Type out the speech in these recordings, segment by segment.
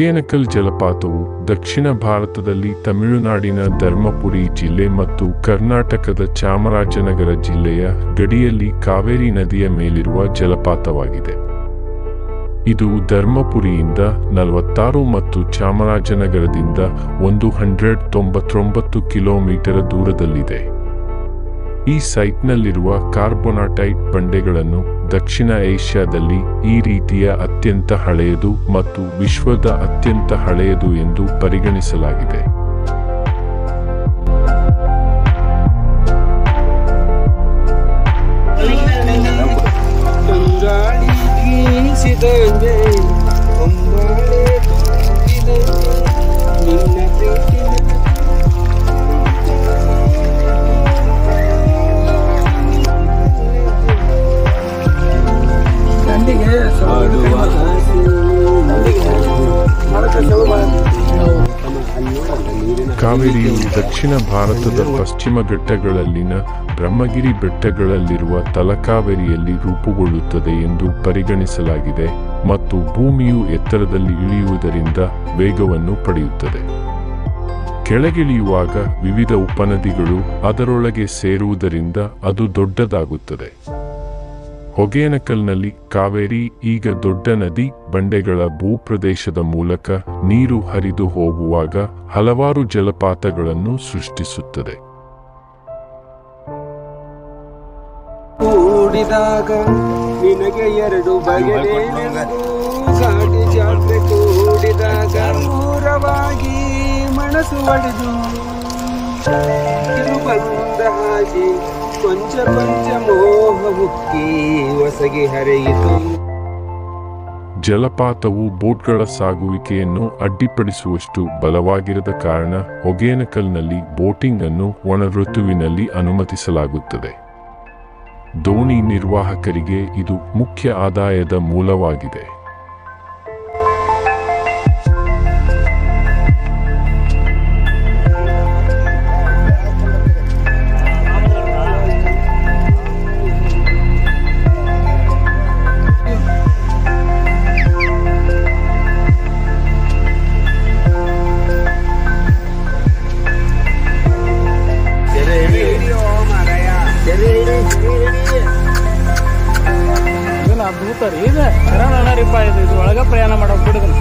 ಹೊಗೇನಕಲ್ ಜಲಪಾತವು ದಕ್ಷಿಣ ಭಾರತದಲ್ಲಿ ತಮಿಳುನಾಡಿನ ಧರ್ಮಪುರಿ ಜಿಲ್ಲೆ ಮತ್ತು ಕರ್ನಾಟಕದ ಚಾಮರಾಜನಗರ ಜಿಲ್ಲೆಯ ಗಡಿಯಲ್ಲಿ ಕಾವೇರಿ ನದಿಯ ಮೇಲಿರುವ ಜಲಪಾತವಾಗಿದೆ. ಇದು ಧರ್ಮಪುರಿಯಿಂದ 46 ಮತ್ತು ಚಾಮರಾಜನಗರದಿಂದ 199 ಕಿಲೋಮೀಟರ್ ದೂರದಲ್ಲಿದೆ. ಈ ಸೈಟ್ನಲ್ಲಿರುವ ಕಾರ್ಬೋನಾಟೈಟ್ ಬಂಡೆಗಳನ್ನು ದಕ್ಷಿಣ ಏಷ್ಯಾದಲ್ಲಿ ಈ ರೀತಿಯ ಅತ್ಯಂತ ಹಳೆಯದು ಮತ್ತು ವಿಶ್ವದ ಅತ್ಯಂತ ಹಳೆಯದು ಎಂದು ಪರಿಗಣಿಸಲಾಗಿದೆ. ಕಾವೇರಿಯು ದಕ್ಷಿಣ ಭಾರತದ ಪಶ್ಚಿಮ ಘಟ್ಟಗಳಲ್ಲಿನ ಬ್ರಹ್ಮಗಿರಿ ಬೆಟ್ಟಗಳಲ್ಲಿರುವ ತಲಕಾವೇರಿಯಲ್ಲಿ ರೂಪುಗೊಳ್ಳುತ್ತದೆ ಎಂದು ಪರಿಗಣಿಸಲಾಗಿದೆ ಮತ್ತು ಭೂಮಿಯು ಎತ್ತರದಲ್ಲಿ ಇಳಿಯುವುದರಿಂದ ವೇಗವನ್ನು ಪಡೆಯುತ್ತದೆ. ಕೆಳಗಿಳಿಯುವಾಗ ವಿವಿಧ ಉಪನದಿಗಳು ಅದರೊಳಗೆ ಸೇರುವುದರಿಂದ ಅದು ದೊಡ್ಡದಾಗುತ್ತದೆ. ಹೊಗೇನಕಲ್ನಲ್ಲಿ ಕಾವೇರಿ ಈಗ ದೊಡ್ಡ ನದಿ ಬಂಡೆಗಳ ಭೂಪ್ರದೇಶದ ಮೂಲಕ ನೀರು ಹರಿದು ಹೋಗುವಾಗ ಹಲವಾರು ಜಲಪಾತಗಳನ್ನು ಸೃಷ್ಟಿಸುತ್ತದೆ. ಕೂಡಿದಾಗ ನಿನಗೆ ಎರಡು ಬಗೆಯ ಘಾಟಿ ಜಾತ್ರೆ ಕೂಡಿದಾಗ ದೂರವಾಗಿ ಮನಸ್ಸು ಒಡೆದು ಇದು ಬಂದ ಹಾಗೆ ಕೊಂಚ ಕೊಂಚ ಮೋಹ ಮುಕ್ಕಿ ಹೊಸಗೆ ಹರಿಯಿತು. ಜಲಪಾತವು ಬೋಟ್ಗಳ ಸಾಗುವಿಕೆಯನ್ನು ಅಡ್ಡಿಪಡಿಸುವಷ್ಟು ಬಲವಾಗಿರದ ಕಾರಣ ಹೊಗೇನಕಲ್ನಲ್ಲಿ ಬೋಟಿಂಗ್ ಅನ್ನು ಒಣ ಋತುವಿನಲ್ಲಿ ಅನುಮತಿಸಲಾಗುತ್ತದೆ. ದೋಣಿ ನಿರ್ವಾಹಕರಿಗೆ ಇದು ಮುಖ್ಯ ಆದಾಯದ ಮೂಲವಾಗಿದೆ. ಅದ್ಭುತ ರೀ ಇದು ಅಣ್ಣ ಇದು ಒಳಗ ಪ್ರಯಾಣ ಮಾಡೋದು ಬಿಡುದು.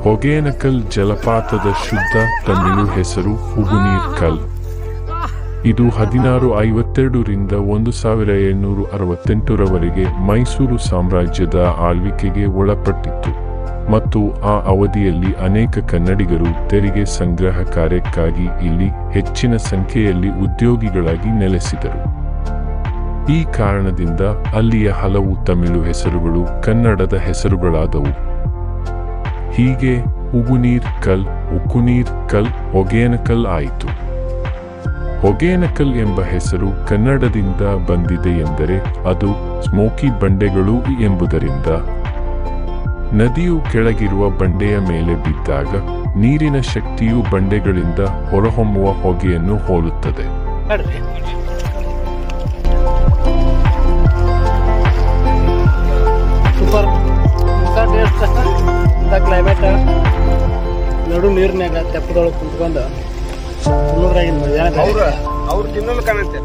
ಹೊಗೇನಕಲ್ ಜಲಪಾತದ ಶುದ್ಧ ತಮಿಳು ಹೆಸರು ಉಗುನೀರ್ ಕಲ್. ಇದು 1652 ರಿಂದ 1768 ರವರೆಗೆ ಮೈಸೂರು ಸಾಮ್ರಾಜ್ಯದ ಆಳ್ವಿಕೆಗೆ ಒಳಪಟ್ಟಿತ್ತು. ಮತ್ತು ಆ ಅವಧಿಯಲ್ಲಿ ಅನೇಕ ಕನ್ನಡಿಗರು ತೆರಿಗೆ ಸಂಗ್ರಹ ಕಾರ್ಯಕ್ಕಾಗಿ ಇಲ್ಲಿ ಹೆಚ್ಚಿನ ಸಂಖ್ಯೆಯಲ್ಲಿ ಉದ್ಯೋಗಿಗಳಾಗಿ ನೆಲೆಸಿದರು. ಈ ಕಾರಣದಿಂದ ಅಲ್ಲಿಯ ಹಲವು ತಮಿಳು ಹೆಸರುಗಳು ಕನ್ನಡದ ಹೆಸರುಗಳಾದವು. ಹೀಗೆ ಉಗುನೀರ್ ಕಲ್, ಉಕ್ಕುನೀರ್ ಕಲ್, ಹೊಗೇನಕಲ್ ಆಯಿತು. ಹೊಗೇನಕಲ್ ಎಂಬ ಹೆಸರು ಕನ್ನಡದಿಂದ ಬಂದಿದೆ ಎಂದರೆ ಅದು ಸ್ಮೋಕಿ ಬಂಡೆಗಳು ಎಂಬುದರಿಂದ. ನದಿಯು ಕೆಳಗಿರುವ ಬಂಡೆಯ ಮೇಲೆ ಬಿದ್ದಾಗ ನೀರಿನ ಶಕ್ತಿಯು ಬಂಡೆಗಳಿಂದ ಹೊರಹೊಮ್ಮುವ ಹೊಗೆಯನ್ನು ಹೋಲುತ್ತದೆ. ಸೂಪರ್ ಕ್ಲೈಮೇಟ್, ನಡು ನೀರಿನಾಗ ತೆಪ್ಪದೊಳಗೆ ಕುಂತ್ಕೊಂಡು ಅವ್ರು ತಿನ್ನಲು ಕಾಣುತ್ತೆ.